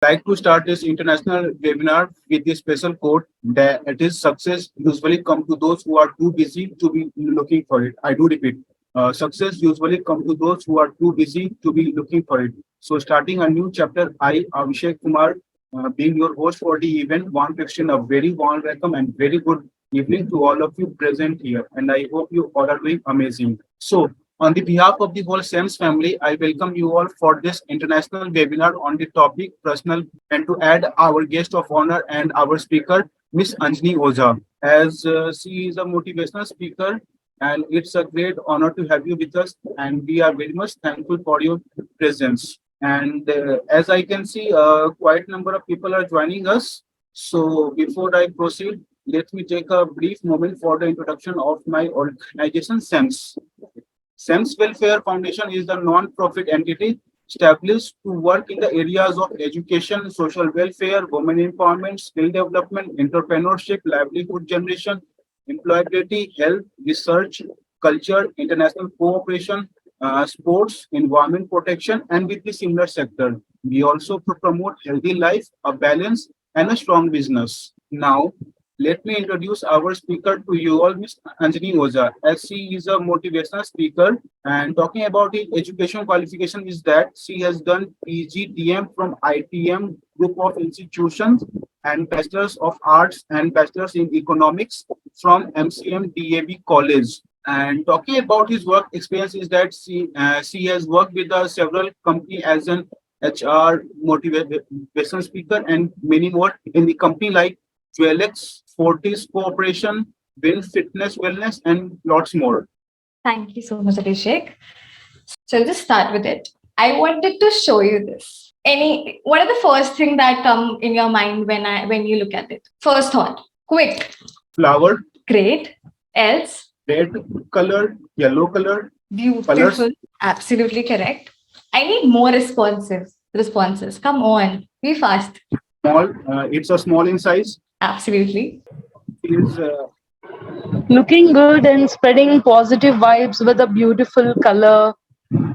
like to start this international webinar with a special quote that it is success usually come to those who are too busy to be looking for it. I do repeat, success usually come to those who are too busy to be looking for it. So starting a new chapter, I, Abhishek Kumar, being your host for the event, want to extend a very warm welcome and very good evening to all of you present here. And I hope you all are doing amazing. So on the behalf of the whole SAMS family, I welcome you all for this international webinar on the topic personal and to add our guest of honor and our speaker, Miss Anjani Oza, as she is a motivational speaker. And it's a great honor to have you with us. And we are very much thankful for your presence. And as I can see, quite number of people are joining us. So before I proceed, let me take a brief moment for the introduction of my organization, SAMS. SAMS Welfare Foundation is the non-profit entity established to work in the areas of education, social welfare, women empowerment, skill development, entrepreneurship, livelihood generation, employability, health, research, culture, international cooperation, sports, environment protection, and with the similar sector. We also promote healthy life, a balance, and a strong business. Now, let me introduce our speaker to you all, Ms. Anjani Oza, as she is a motivational speaker. And talking about the education qualification is that she has done PGDM from ITM group of institutions and Bachelor's of Arts and Bachelor's in Economics from MCM DAB College. And talking about his work experience is that she has worked with several company as an HR motivation speaker and many more in the company like Jewelex, Fortis Cooperation, Win Fitness Wellness, and lots more. Thank you so much, Abhishek. So I'll just start with it. I wanted to show you this. What are the first thing that come in your mind when you look at it? First thought, quick. Flower. Great. Else? Red color, yellow color. Beautiful. Colors. Absolutely correct. I need more responses. Come on, be fast. Small. It's a small in size. Absolutely. Is looking good and spreading positive vibes with a beautiful color.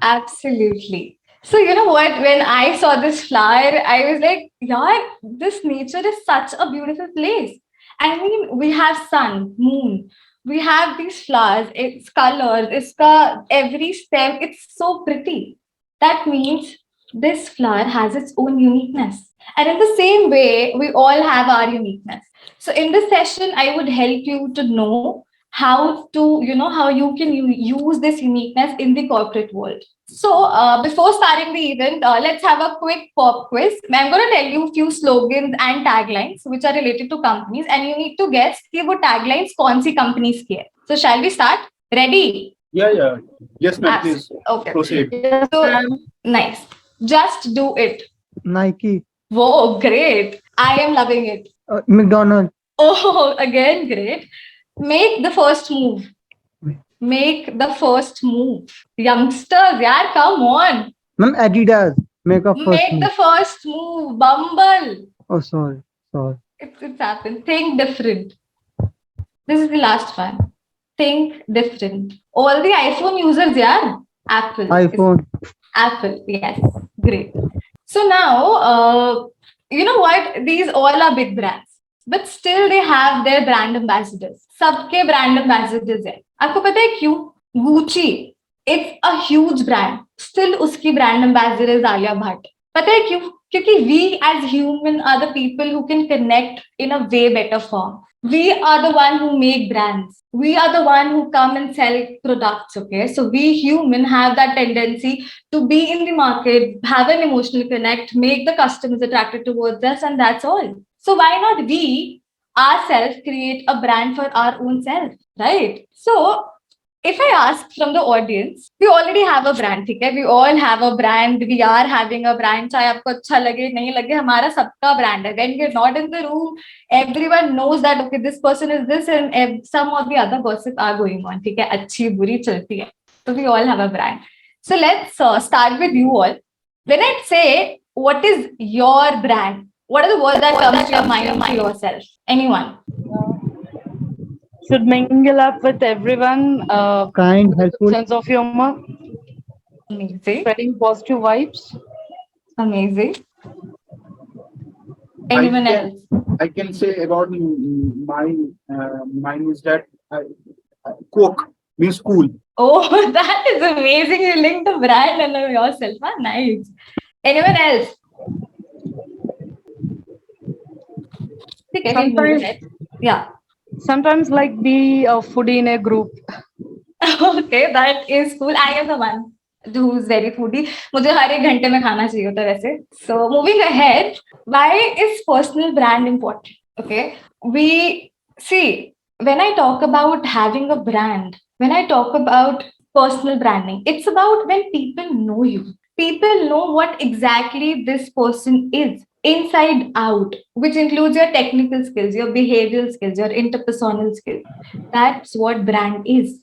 Absolutely. So you know what? When I saw this flower, I was like, "Yeah, this nature is such a beautiful place." I mean, we have sun, moon, we have these flowers. Its colors, every stem. It's so pretty. That means this flower has its own uniqueness, and in the same way, we all have our uniqueness. So in this session, I would help you to know how you can use this uniqueness in the corporate world. So before starting the event, let's have a quick pop quiz. I'm going to tell you a few slogans and taglines which are related to companies, and you need to guess कि वो taglines कौन सी companies की है. So shall we start? Ready? Yeah. Yes, ma'am. Please. Okay. Proceed. Yes, So ma'am. nice. Just do it. Nike, Whoa, great. I am loving it. McDonald's, Oh, again, great. Make the first move. Make the first move. Youngsters, yeah, come on. ma'am, Adidas, make a first Make move. the first move. Bumble. Oh, sorry. It's happened. Think different. This is the last one. Think different. All the iPhone users, yeah. Apple. iPhone, Apple, yes. Great. So now, you know what? These all are big brands. But still they have their brand ambassadors. सबके brand ambassadors हैं. आपको पता है क्यों? Gucci, it's a huge brand. Still उसकी brand ambassador is Alia Bhatt. पता है क्यों? क्योंकि we as human are the people who can connect in a way better form. We are the one who make brands. We are the one who come and sell products, okay? So we human have that tendency to be in the market, have an emotional connect, make the customers attracted towards us, and that's all. So why not we ourselves create a brand for our own self, right? So if I ask from the audience, we already have a brand, ठीक है? We all have a brand. We are having a brand. चाहे आपको अच्छा लगे नहीं लगे, हमारा सबका brand है. When we're not in the room, everyone knows that okay, this person is this, and some of the other gossip are going on. ठीक है? अच्छी बुरी चलती है. So we all have a brand. So let's start with you all. When I say what is your brand, what are the words that comes to your mind to yourself? Anyone? should mingle up with everyone. Kind, helpful. Sense of humor, Amazing. spreading positive vibes. Amazing. I Anyone can else? I can say about mine is that Coke means cool. Oh, that is amazing. You linked the brand and yourself. Ah, nice. Anyone else? Okay, we'll move Sometimes, ahead. Yeah. sometimes like be a foodie in a group. Okay, that is cool. I am the one who's very foodie. मुझे हर एक घंटे में खाना चाहिए होता है वैसे. So moving ahead, why is personal brand important? Okay, we see when I talk about having a brand, when I talk about personal branding, it's about when people know you. People know what exactly this person is inside out, which includes your technical skills, your behavioral skills, your interpersonal skills. That's what brand is.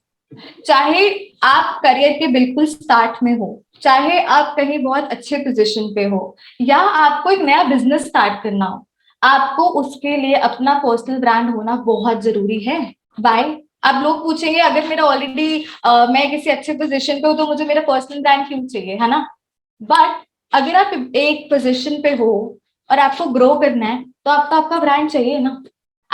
चाहे आप career के बिल्कुल start में हो, चाहे आप कहीं बहुत अच्छे पोजीशन पे हो, या आपको एक नया बिजनेस स्टार्ट करना हो, आपको उसके लिए अपना पर्सनल ब्रांड होना बहुत जरूरी है. बाय. अब लोग पूछेंगे अगर मेरा ऑलरेडी मैं किसी अच्छे पोजीशन पे हूँ तो मुझे मेरा पर्सनल ब्रांड क्यों चाहिए, है ना? बट अगर आप एक पोजीशन पे हो और आपको ग्रो करना है तो आपका आपका ब्रांड चाहिए ना.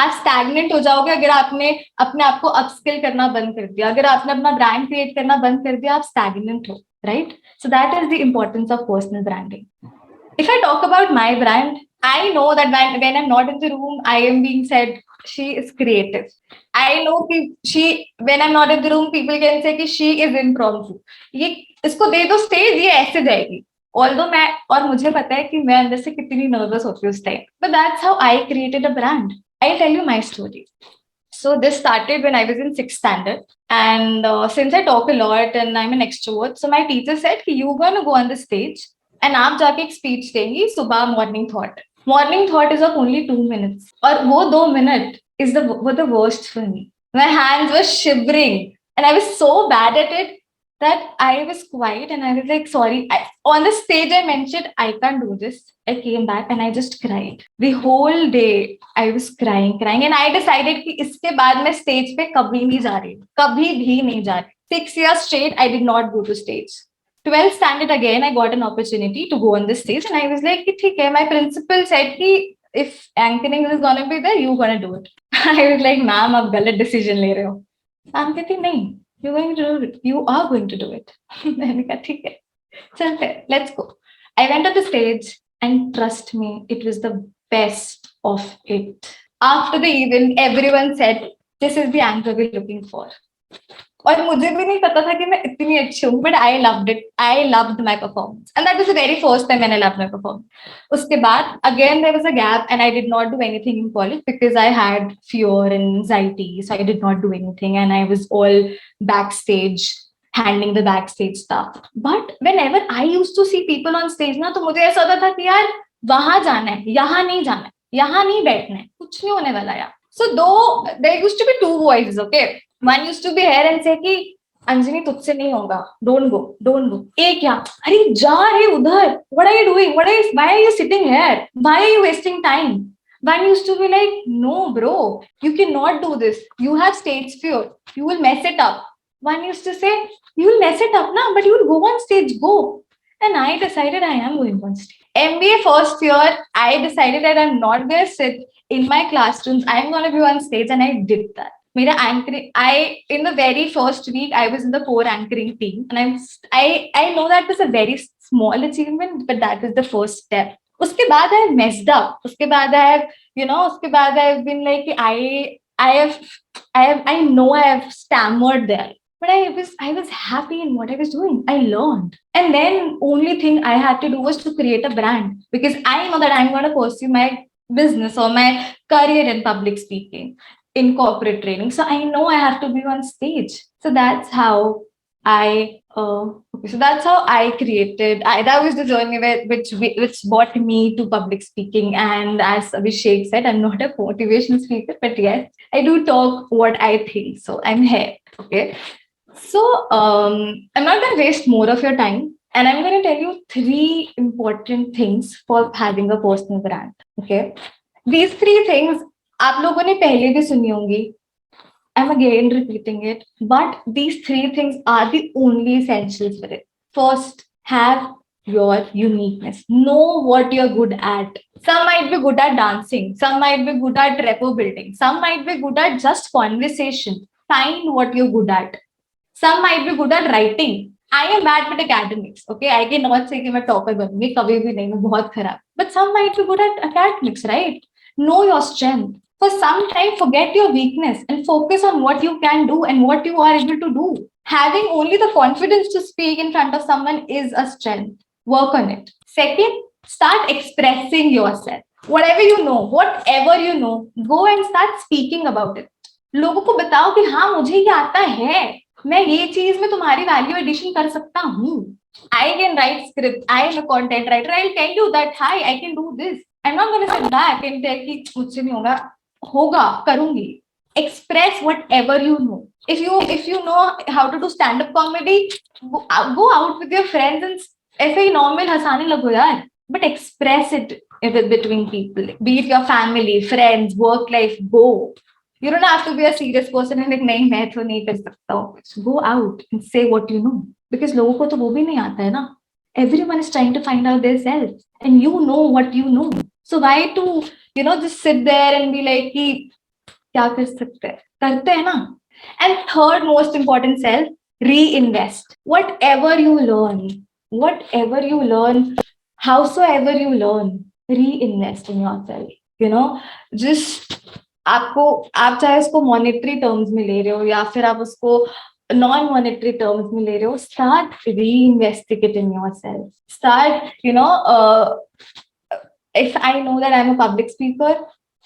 आप स्टैग्नेंट हो जाओगे अगर आपने अपने आप को अपस्किल करना बंद कर दिया. अगर आपने अपना ब्रांड क्रिएट करना बंद कर दिया, आप स्टैग्नेंट हो, right? So that is the importance of personal branding. If I talk about my brand, I know that when I'm not in the room, I am being said she is creative. I know कि she, when I'm not in the room, people can say कि she is impromptu. ये इसको दे दो stage, ये ऐसे जाएगी. Although मैं और मुझे पता है कि मैं अंदर से कितनी नर्वस होती हूँ उस time. But that's how I created a brand. I'll tell you my story. So this started when I was in sixth standard, and since I talk a lot and I'm an extrovert, so my teacher said कि you gonna go on the stage and आप जाके एक speech देंगी सुबह morning thought. Morning thought is of only 2 minutes, और वो 2 minute is were the worst for me. My hands were shivering, and I was so bad at it that I was quiet and I was like, sorry. On the stage, I mentioned, I can't do this. I came back and I just cried. The whole day, I was crying, crying. And I decided कि इसके बाद मैं stage पे कभी नहीं जा रही. कभी भी नहीं जा रही. 6 years straight, I did not go to stage. 12th standard again, I got an opportunity to go on the stage and I was like, ठीक है. My principal said कि if anchoring is gonna be there, you gonna do it. I was like, ma'am, आप गलत decision ले रहे हो. Ma'am कहती नहीं, you're going to do it. You are going to do it. मैंने कहा ठीक है, चलते हैं, let's go. I went to the stage and trust me, it was the best of it. After the event, everyone said, this is the anchor we're looking for. और मुझे भी नहीं पता था कि मैं इतनी अच्छी हूँ, but I loved it. I loved my performance and that was the very first time मैंने लव माई परफॉर्मेंस. उसके बाद again there was a gap and I did not do anything in college because I had fear and anxiety, so I did not do anything and I was all back stage handling the back stage stuff. But whenever I use to see people on stage ना, तो मुझे ऐसा होता था कि यार वहां जाना है, यहाँ नहीं जाना है, यहाँ नहीं बैठना है, कुछ नहीं होने वाला यार. So though there used to be two voices, okay. One used to be here and say कि अंजनी तुझसे नहीं होगा, don't go, don't go. एक क्या, अरे जा रहे उधर, what are you doing, why are you sitting here, why are you wasting time? One used to be like, no bro, you cannot do this, you have stage fear, you will mess it up. One used to say, you will mess it up na, but you will go on stage, go. And I decided I am going on stage. MBA first year, I decided that I'm not going to sit in my classrooms, I'm going to be on stage, and I did that. मेरा anchoring, I in the very first week I was in the core anchoring team, and I know that was a very small achievement, but that was the first step. उसके बाद I messed up. उसके बाद I have, उसके बाद I've been like I know I have stammered there, but I was happy in what I was doing. I learned, and then only thing I had to do was to create a brand, because I know that I'm going to pursue my business or my career in public speaking, in corporate training. So I know I have to be on stage. So that's how I created. That was the journey which brought me to public speaking. And as Abhishek said, I'm not a motivational speaker, but yes, I do talk what I think. So I'm here. Okay. So I'm not going to waste more of your time. And I'm going to tell you 3 important things for having a personal brand. Okay. These 3 things आप लोगों ने पहले भी सुनी होंगी. I'm again repeating it, but these 3 things are the only essentials for it. First, have your uniqueness. Know what you're good at. Some might be good at dancing, some might be good at repo building, some might be good at just conversation. Find what you're good at. Some might be good at writing. I am bad with academics. Okay, I cannot say कि मैं topper बनूंगी कभी भी नहीं मैं बहुत खराब. But some might be good at academics, right? Know your strength. For some time, forget your weakness and focus on what you can do and what you are able to do. Having only the confidence to speak in front of someone is a strength. Work on it. Second, start expressing yourself. Whatever you know, go and start speaking about it. लोगों को बताओ कि हाँ मुझे ये आता है, मैं ये चीज में तुम्हारी वैल्यू एडिशन कर सकता हूँ. I can write script. I am a content writer. I'll tell you that hi, I can do this. I'm not going to sit back and tell कि मुझसे नहीं होगा, होगा, करूंगी. Express whatever you know. If you know how to do stand up comedy, go out with your friends and ऐसे ही normal हंसाने लगो यार. But express it between people. Be it your family, friends, work life. Go. You don't have to be a serious person and like नहीं मैं तो नहीं कर सकता हूँ. Go out and say what you know. Because लोगों को तो वो भी नहीं आता है ना. Everyone is trying to find out their self, and you know what you know. So why to just sit there and be like कि क्या कर सकते हैं, करते हैं ना. And third most important self, reinvest. Whatever you learn, howsoever you learn, reinvest in yourself. Just आप चाहे उसको मॉनेटरी टर्म्स में ले रहे हो या फिर आप उसको नॉन मॉनेटरी टर्म्स में ले रहे हो, start reinvesting it in yourself. Start, if I know that I'm a public speaker,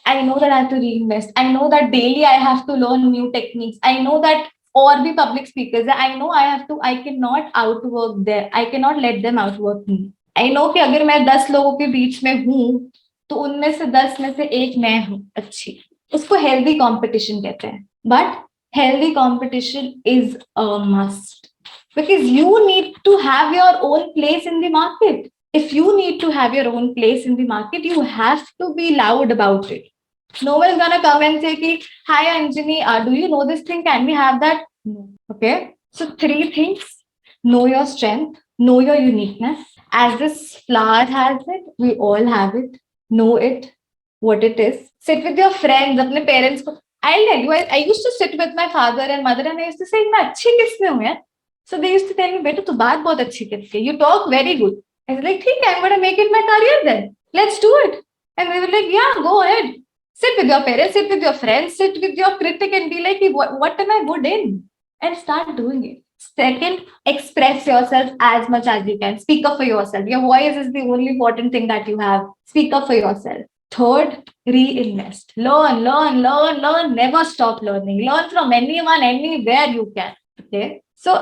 I know that I have to reinvest. I know that daily I have to learn new techniques. I know that or be public speakers. I know I cannot outwork them. I cannot let them outwork me. I know कि अगर मैं 10 लोगों के बीच में हूँ तो उनमें से 10 में से एक मैं हूँ अच्छी. उसको healthy competition कहते हैं. But healthy competition is a must because you need to have your own place in the market. If you need to have your own place in the market, you have to be loud about it. No one is gonna come and say, ki, "Hi, Anjani, do you know this thing? Can we have that?" No. Okay. So 3 things: know your strength, know your uniqueness. As this flower has it, we all have it. Know it, what it is. Sit with your friends, अपने parents को. I'll tell you, I used to sit with my father and mother, and I used to say, "मैं अच्छी किसमें हूँ यार?" So they used to tell me, "बेटा तू बात बहुत अच्छी करती है. You talk very good." I was like, "ठीक है, I'm gonna make it my career then. Let's do it." And they were like, "Yeah, go ahead." Sit with your parents, sit with your friends, sit with your critic and be like, what am I good in? And start doing it. Second, express yourself as much as you can. Speak up for yourself. Your voice is the only important thing that you have. Speak up for yourself. Third, reinvest. Learn, learn, learn, learn. Never stop learning. Learn from anyone, anywhere you can. Okay. So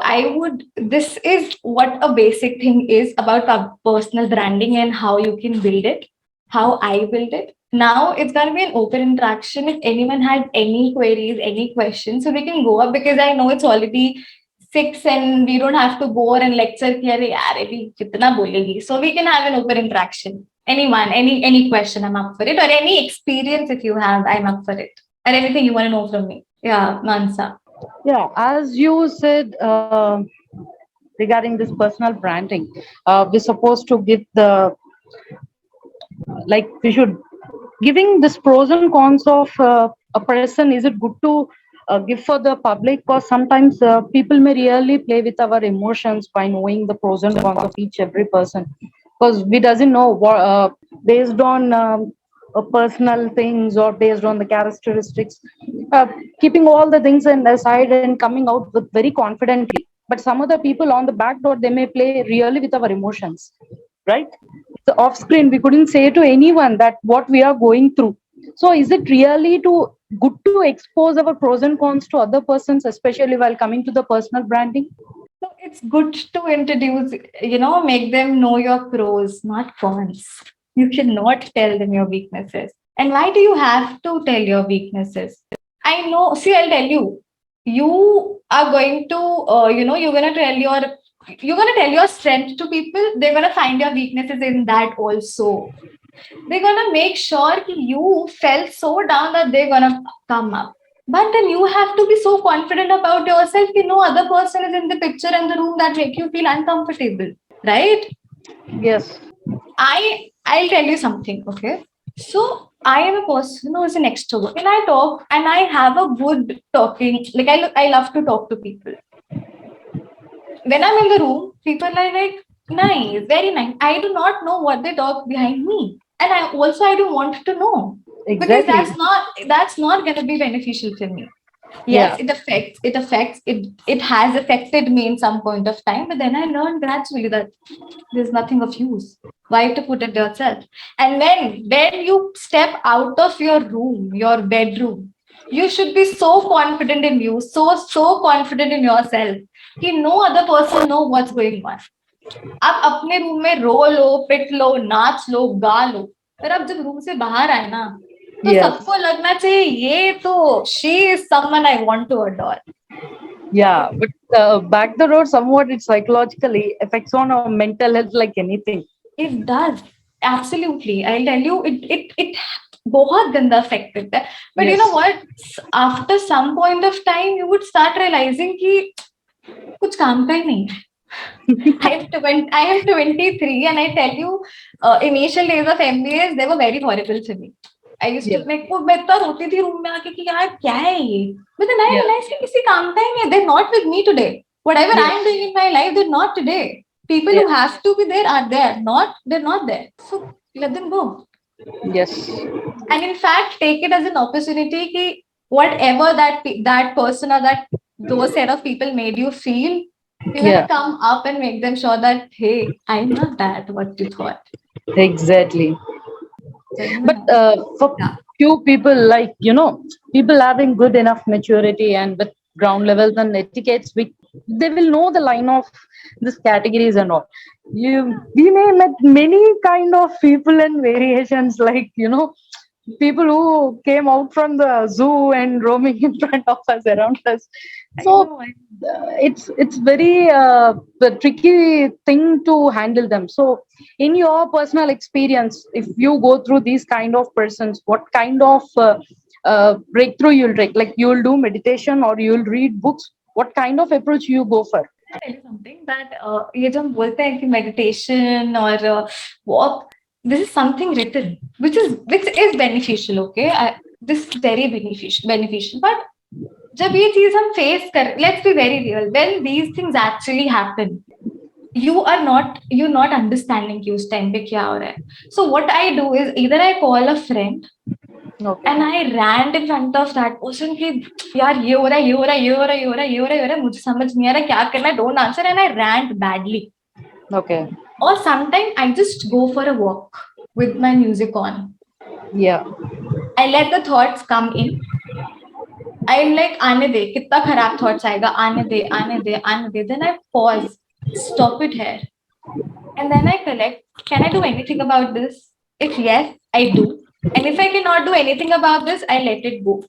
this is what a basic thing is about personal branding and how you can build it, how I build it. Now it's going to be an open interaction. If anyone had any queries, any questions, so we can go up because I know it's already 6 and we don't have to bore and lecture कि अरे यार अभी कितना बोलेगी. So we can have an open interaction. Anyone, any question, I'm up for it. Or any experience if you have, I'm up for it. Or anything you want to know from me. Yeah, Mansa. Yeah, as you said regarding this personal branding, we're supposed to give the like we should giving this pros and cons of a person. Is it good to give for the public, or sometimes people may really play with our emotions by knowing the pros and cons of each every person, because we doesn't know what based on personal things or based on the characteristics, uh, keeping all the things in aside and coming out with very confidently. But some other people on the back door, they may play really with our emotions, right? So off screen we couldn't say to anyone that what we are going through. So is it really to good to expose our pros and cons to other persons, especially while coming to the personal branding? So it's good to introduce, make them know your pros, not cons. You should not tell them your weaknesses. And why do you have to tell your weaknesses? I know, see, I'll tell you, you are going to, you're going to tell your strength to people. They're going to find your weaknesses in that also. They're going to make sure you felt so down that they're going to come up. But then you have to be so confident about yourself that no other person is in the picture and the room that make you feel uncomfortable, right? Yes. I'll tell you something, okay? So I am a person who is an extrovert, and I talk and I have a good talking. Like I love to talk to people. When I'm in the room, people are like, nice, very nice. I do not know what they talk behind me. And I don't want to know. Because Exactly. that's not gonna be beneficial for me. Yes, Yeah. it has affected me in some point of time, but then I learned gradually that there's nothing of use. Why to put it yourself? And then when you step out of your room, your bedroom, you should be so confident in you, so confident in yourself कि no other person know what's going on. आप अपने room में रो लो, पिट लो, नाच लो, गा लो, पर अब जब room से बाहर आए ना, तो Yes. सबको लगना चाहिए ये तो she is someone I want to adore. Yeah. But back the road, somewhat it psychologically affects on our mental health like anything. It does. Absolutely. I'll tell you, it बहुत गंदा effect करता है. But you know Yes. what? After some point of time, you would start realizing कि कुछ काम का ही नहीं है. I am 23 and I tell you, initial days of MBAs, they were very horrible to me. I used to Yeah. मैं इतना रोती थी रूम में आके कि यार क्या है ये? But then I Yeah. realized कि किसी काम का ही नहीं है. They're not with me today. Whatever I Yes. am doing in my life, they're not today. People Yeah. who have to be there are there. They're not there. So let them go. Yes. And in fact, take it as an opportunity कि whatever that person or that those set of people made you feel, you're gonna Yeah. come up and make them sure that hey, I'm not that what you thought. Exactly. So you But know, for yeah. few people, like, people having good enough maturity and with ground levels and etiquettes, they will know the line of these categories and all. We may met many kind of people and variations, like, people who came out from the zoo and roaming in front of us, around us. I So know. it's very the tricky thing to handle them. So in your personal experience, if you go through these kind of persons, what kind of breakthrough you'll take? Like, you'll do meditation or you'll read books? What kind of approach you go for? I tell you something that ये जो हम बोलते हैं कि meditation or walk, this is something written, which is beneficial. Okay, this is very beneficial. But जब ये चीज हम face कर, let's be very real. When these things actually happen, you're not understanding कि उस time पे क्या हो रहा है. So what I do is either I call a friend Okay. and I ran in front of that person कि यार ये हो रहा है, ये हो रहा है, ये हो रहा है, ये हो रहा है, ये हो रहा है, ये हो रहा है, मुझे समझ नहीं आ रहा क्या करना है, don't answer, and I rant badly. Okay. Or sometimes I just go for a walk with my music on. Yeah. I let the thoughts come in. I'm like आने दे, कितना खराब thoughts आएगा, आने दे, आने दे, आने दे. Then I pause, stop it here, and then I collect. Can I do anything about this? If yes, I do. And if I cannot do anything about this, I let it go.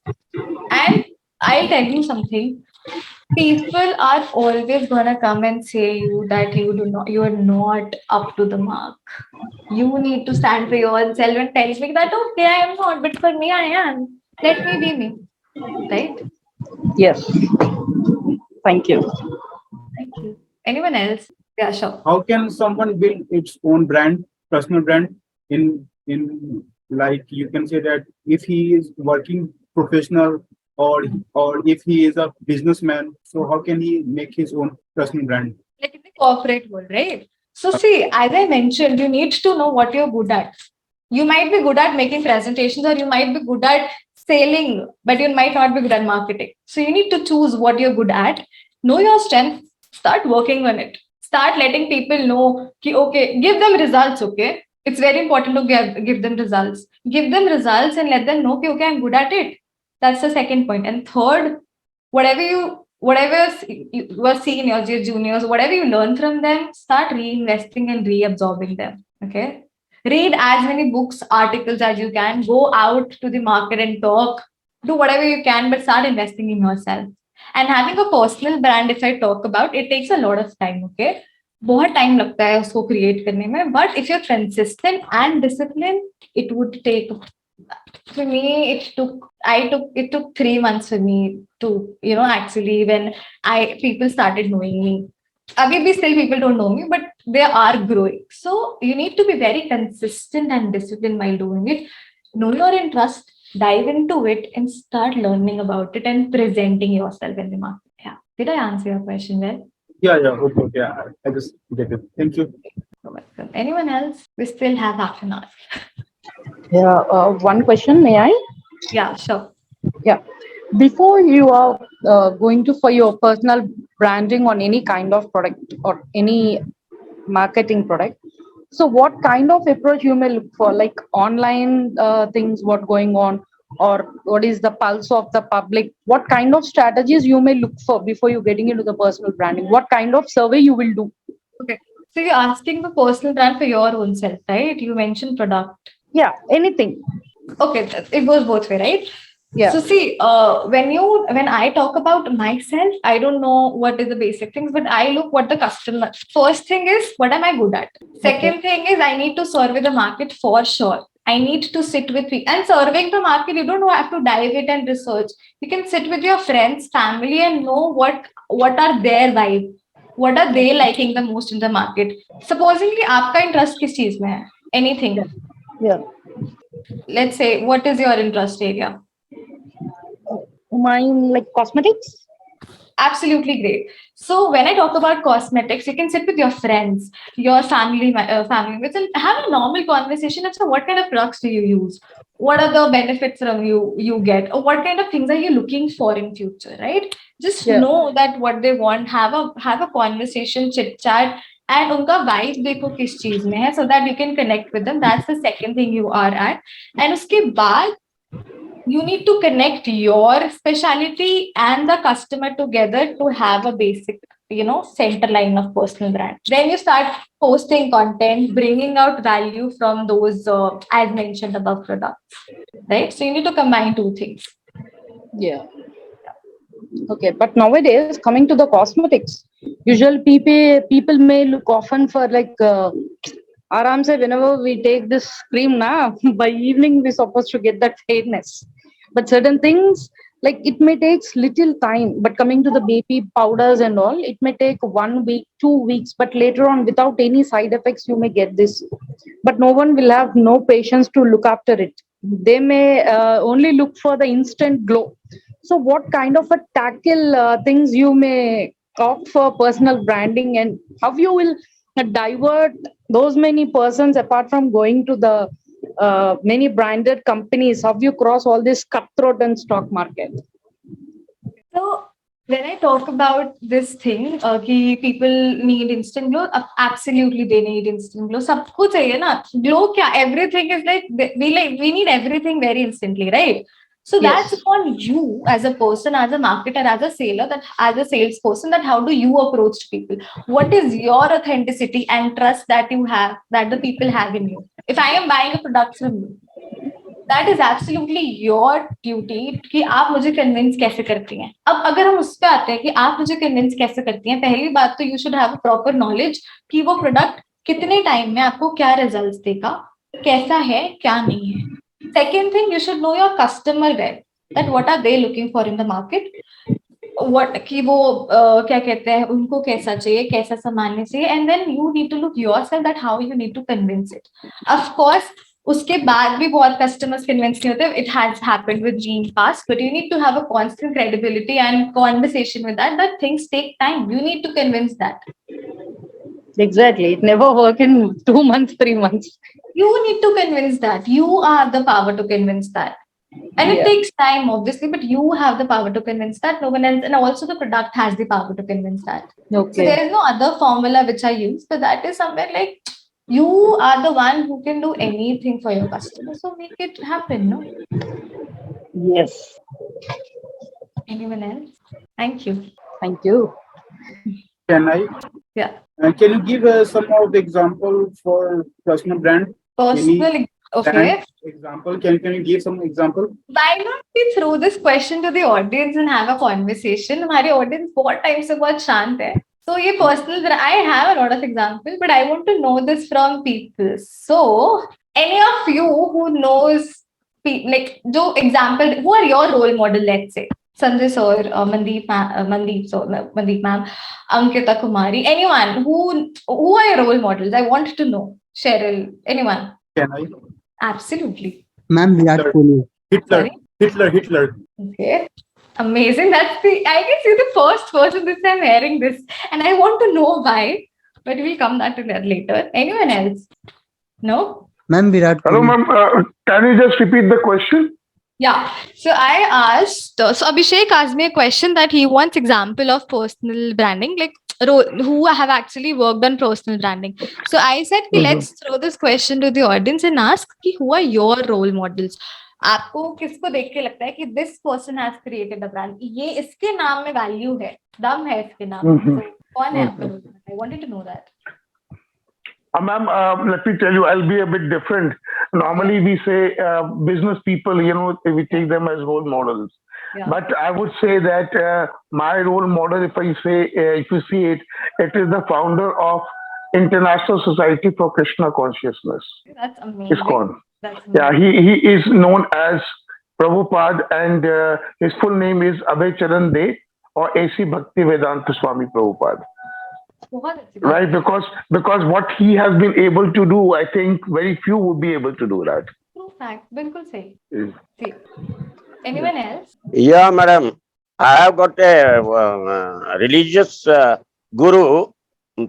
And I'll tell you something. People are always gonna come and say you that you are not up to the mark. You need to stand for yourself and tell me that okay, I am not, but for me I am. Let me be me. Right? Yes. Thank you. Thank you. Anyone else? Yeah, sure. How can someone build its own brand, personal brand, in like you can say that if he is working professional or if he is a businessman, so how can he make his own personal brand? Like in the corporate world, right? So see, as I mentioned, you need to know what you're good at. You might be good at making presentations or you might be good at selling, but you might not be good at marketing. So you need to choose what you're good at, know your strength, start working on it. Start letting people know, okay, give them results, okay? It's very important to give them results. Give them results and let them know, okay, I'm good at it. That's the second point. And third, whatever your seniors, your juniors, whatever you learn from them, start reinvesting and reabsorbing them. Okay. Read as many books, articles as you can. Go out to the market and talk. Do whatever you can, but start investing in yourself. And having a personal brand, if I talk about, it takes a lot of time. Okay. बहुत time लगता है उसको create करने में, but if you are consistent and discipline, it would take, for me it took 3 months for me to actually when I people started knowing me. Abhi bhi still people don't know me, but they are growing. So you need to be very consistent and disciplined while doing it. Know your interest, dive into it, and start learning about it and presenting yourself in the market. Yeah. Did I answer your question well? Yeah, yeah, okay, okay. I just get it. Thank you. You're welcome. Anyone else? We still have half an hour. Yeah, one question, may I? Yeah, sure. Yeah. Before you are going to for your personal branding on any kind of product or any marketing product, so what kind of approach you may look for, like online things, what going on, or what is the pulse of the public? What kind of strategies you may look for before you getting into the personal branding? What kind of survey you will do? Okay. So you're asking for personal brand for your own self, right? You mentioned product. Yeah, anything. Okay, it goes both way, right? Yeah. So see, when I talk about myself, I don't know what is the basic things, but I look what the customer. First thing is what am I good at. Okay. Second thing is I need to survey the market for sure. I need to sit with people and surveying the market. You don't have to dive it and research. You can sit with your friends, family, and know what are their vibe, what are they liking the most in the market. Supposingly, आपका interest किस चीज में है? Anything. Yeah. Yeah. Let's say, what is your interest area? Mine like cosmetics. Absolutely great. So when I talk about cosmetics, you can sit with your friends, your family members, and have a normal conversation. And so, what kind of products do you use? What are the benefits from you get? Or what kind of things are you looking for in future? Right? Just Yeah. know that what they want. Have a conversation, chit chat, and उनका vibe देखो किस चीज में है, so that you can connect with them. That's the second thing you are at. And उसके बाद you need to connect your specialty and the customer together to have a basic center line of personal brand. Then you start posting content, bringing out value from those as mentioned above products, right? So you need to combine two things. Yeah. Okay, but nowadays coming to the cosmetics, usual people may look often for like aram se whenever we take this cream na by evening we're supposed to get that fairness. But certain things like it may takes little time. But coming to the baby powders and all, it may take 1 week, 2 weeks, but later on without any side effects you may get this. But no one will have no patience to look after it. They may only look for the instant glow. So what kind of a tackle things you may opt for personal branding, and how you will divert those many persons apart from going to the many branded companies? How you cross all this cutthroat and stock market? So when I talk about this thing, कि people need instant glow, absolutely they need instant glow. सबको चाहिए ना glow क्या? Everything is we need everything very instantly, right? So that's Yes, upon you as a person, as a marketer, as a seller, that as a salesperson, that how do you approach people? What is your authenticity and trust that you have, that the people have in you? If I am buying a product from you, that is absolutely your duty कि आप मुझे convince कैसे करती हैं. अब अगर हम उस पर आते हैं कि आप मुझे कन्विंस कैसे करती हैं, पहली बात तो you should have proper knowledge कि वो प्रोडक्ट कितने टाइम में आपको क्या रिजल्ट देगा, कैसा है क्या नहीं है. Second thing, you should know your customer well, that what are they looking for in the market, what कि वो क्या कहते हैं, उनको कैसा चाहिए, कैसा सामान चाहिए, and then you need to look yourself that how you need to convince it. Of course उसके बाद भी बहुत कस्टमर्स कन्विंस नहीं होते. इट हैज हैपेंड विद जी in past, but you need to have a constant credibility and conversation with that things take time. You need to convince that. exactly. It never work in 2 months, 3 months. You need to convince that. You are the power to convince that. And it Yeah. takes time, obviously, but you have the power to convince that. No one else, and also the product has the power to convince that. So Okay. there is no other formula which I use, but that is somewhere like you are the one who can do anything for your customer. So make it happen, no? Yes. Anyone else? Thank you. Thank you. Can I? Yeah. Can you give some of the example for personal brand? Any Personal, brand okay. example? Can you give some example? Why not we throw this question to the audience and have a conversation? हमारे audience बहुत time से बहुत शांत है. So ये personal, I have a lot of examples, but I want to know this from people. So any of you who knows, like जो example, who are your role model? Let's say Sanjay sir, Mandeep ma'am, Ankita Kumari, anyone who are your role models? I want to know. Cheryl, anyone? Can I? Absolutely. Ma'am, Virat Hitler, Kohli. Hitler, Sorry. Hitler. Okay. Amazing. That's the. I guess you're the first person this time hearing this, and I want to know why. But we'll come back to that later. Anyone else? No. Ma'am, Virat Hello, Kohli. ma'am. Can you just repeat the question? Yeah. So I asked. So Abhishek asked me a question that he wants example of personal branding, like who have actually worked on personal branding. So I said, कि Mhm. let's throw this question to the audience and ask कि who are your role models. आपको किसको देख के लगता है कि this person has created a brand, ये इसके नाम में value है, दम है इसके नाम में. Mhm. So कौन है आपका Mhm. role model? I wanted to know that. Ma'am, let me tell you, I'll be a bit different. Normally, we say business people, we take them as role models. Yeah. But I would say that my role model, if you see it, it is the founder of International Society for Krishna Consciousness, That's amazing. ISKCON. That's Yeah, amazing. he is known as Prabhupada, and his full name is Abhay Charan De or A.C. Bhakti Vedanta Swami Prabhupada. बहुत अच्छी बात Right, because what he has been able to do, I think very few would be able to do that. True fact. बिल्कुल सही. Mm. See. Anyone else? Yeah, madam. I have got a religious guru,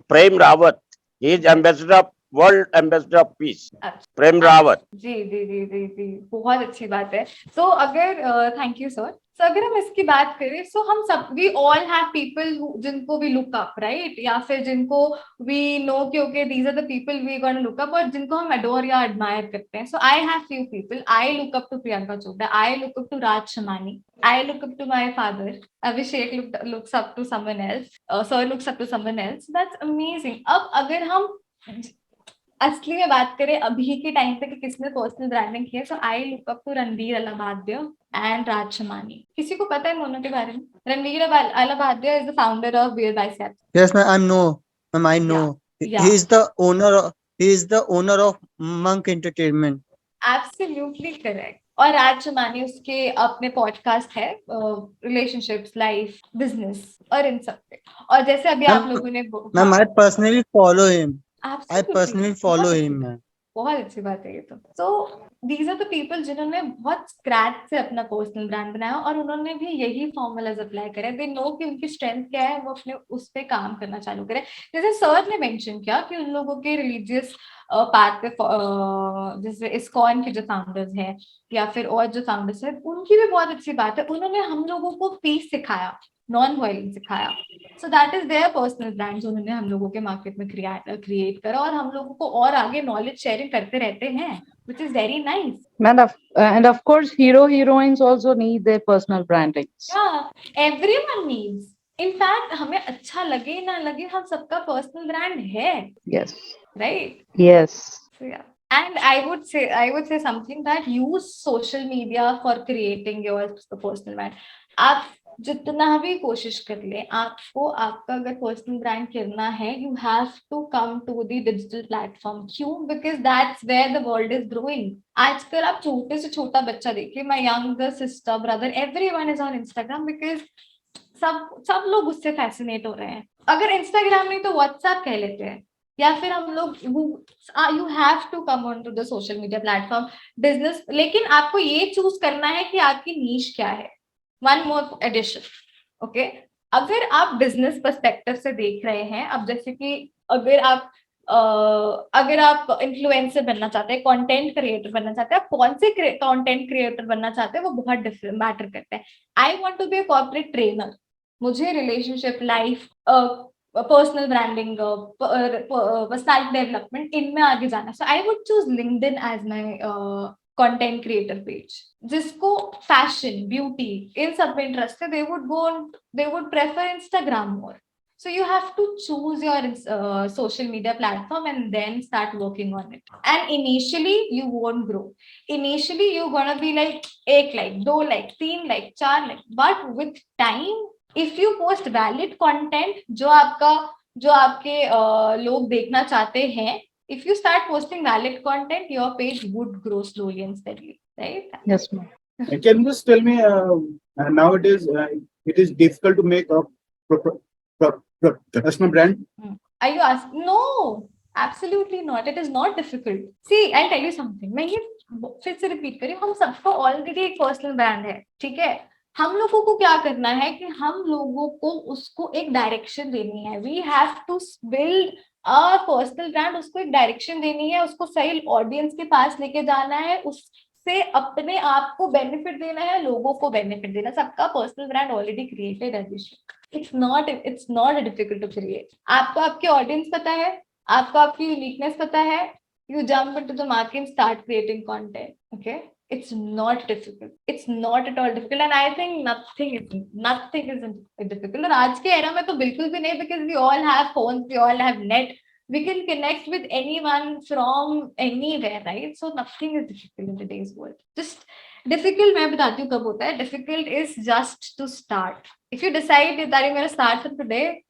Prem Rawat. He is ambassador of World Ambassador of Peace. Prem Rawat. जी जी जी जी जी बहुत अच्छी बात है. So अगर thank you sir. So अगर हम इसकी बात करें, so हम सब we all have people जिनको we look up, right? या फिर जिनको we know कि okay these are the people we gonna look up, और जिनको हम adore या admire करते हैं. So I have few people. I look up to Priyanka Chopra. I look up to Raj Shamani. I look up to my father. Abhishek looks up to someone else. Sir looks up to someone else. That's amazing. अब अगर हम असली में बात करें अभी के time पे कि किसने पर्सनल ब्रांडिंग किया, so I look up to Ranveer Allahbadia and Raj Shamani. किसी को पता है दोनों के बारे में? Ranveer Allahbadia is the founder of Beer Biceps. Yes, ma'am, I know. Ma'am, I know. Yeah. He is the owner. He is the owner of Monk Entertainment. Absolutely correct. और राज शमानी उसके अपने पॉडकास्ट है रिलेशनशिप्स, लाइफ, बिजनेस और इन सब पे. और जैसे अभी आप लोगों ने Ma'am, I personally follow him. I Absolutely. personally follow him, ma'am. बहुत अच्छी बात है ये तो. So these are the people जिन्होंने बहुत स्क्रैच से अपना पर्सनल ब्रांड बनाया, और उन्होंने भी यही फॉर्मूलाज अप्लाई करे. दे नो कि उनकी स्ट्रेंथ क्या है, वो अपने उस पे काम करना चालू करें. जैसे सर ने मेंशन किया कि उन लोगों के रिलीजियस पार्ट पे जैसे इस्कॉन के जो फाउंडर्स हैं या फिर और जो फाउंडर्स हैं, उनकी भी बहुत अच्छी बात है. उन्होंने हम लोगों को पीस सिखाया, नॉन वायलेंस सिखाया. So that is their personal brands. उन्होंने हम लोगों के मार्केट में क्रिएट करा, और हम लोगों को और आगे नॉलेज शेयरिंग करते रहते हैं, which is very nice. And of course, heroines also need their personal brandings. Yeah, everyone needs. In fact, हमें अच्छा लगे ना लगे, हम सबका पर्सनल ब्रांड है, Yes. right? Yes. So yeah. And I would say something that use social media for creating your personal brand. आप जितना भी कोशिश कर ले, आपको आपका अगर पर्सनल ब्रांड करना है, you have to come to the digital platform. क्यों? Because that's where the world is growing. आजकल आप छोटे से छोटा बच्चा देखिए, my younger sister, brother, everyone is on Instagram, because सब लोग उससे फैसिनेट हो रहे हैं. अगर इंस्टाग्राम नहीं तो व्हाट्सएप कह लेते हैं, या फिर हम लोग you have to come on to the social media platform business. लेकिन आपको ये चूज करना है कि आपकी नीश क्या है. One more addition, okay. अगर आप बिजनेस पर्सपेक्टिव से देख रहे हैं, अब जैसे कि अगर आप इन्फ्लुएंसर बनना चाहते हैं, कंटेंट क्रिएटर बनना चाहते हैं, आप कौन से कंटेंट क्रिएटर बनना चाहते हैं, वो बहुत डिफरेंट मैटर करता है. I want to be a corporate trainer. मुझे relationship, life, personal branding, personality development, इनमें आगे जाना. So I would choose LinkedIn as my content creator page. जिसको फैशन, ब्यूटी, इन सब में इंटरेस्ट है, they would prefer Instagram more. So you have to choose your social media platform and then start working on it. And initially you won't grow. Initially you're gonna be like 1 like, 2 like, 3 like, 4 like. But with time, if you post valid content जो आपके लोग देखना चाहते हैं, if you start posting valid content, your page would grow slowly and steadily, right? Yes, ma'am. Can you just tell me, nowadays it is difficult to make a personal brand? Are you asking? No, absolutely not. It is not difficult. See, I'll tell you something. मैं ये फिर से repeat करी, हम सबका already एक personal brand है, ठीक है? हम लोगों को क्या करना है कि हम लोगों को उसको एक डायरेक्शन देनी है. We have to build a personal brand. उसको एक डायरेक्शन देनी है, उसको सही ऑडियंस के पास लेके जाना है, उससे अपने आप को बेनिफिट देना है, लोगों को बेनिफिट देना. सबका पर्सनल ब्रांड ऑलरेडी क्रिएटेड है. It's not difficult to create. आपको आपके ऑडियंस पता है, आपको आपकी यूनिकनेस पता है, you jump into the market and start creating content. Okay, it's not difficult. It's not at all difficult, and I think nothing is difficult. और आज के era में तो बिल्कुल भी नहीं, because we all have phones, we all have net, we can connect with anyone from anywhere, right? So nothing is difficult in today's world. Just difficult, मैं बताती हूँ कब होता है. Difficult is just to start. If you decide that you're going to start from today,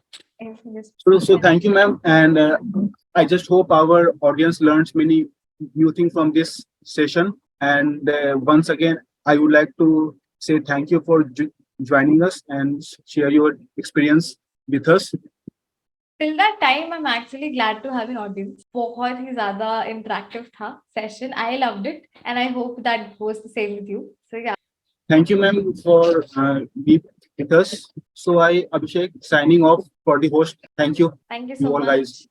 So thank you, ma'am, and I just hope our audience learns many new things from this session. And once again, I would like to say thank you for joining us and share your experience with us. Till that time, I'm actually glad to have an audience. बहुत ही ज़्यादा interactive था session. I loved it, and I hope that goes the same with you. So yeah. Thank you, ma'am, for being with us. So I, Abhishek, signing off for the host. Thank you. Thank you You so all much. guys.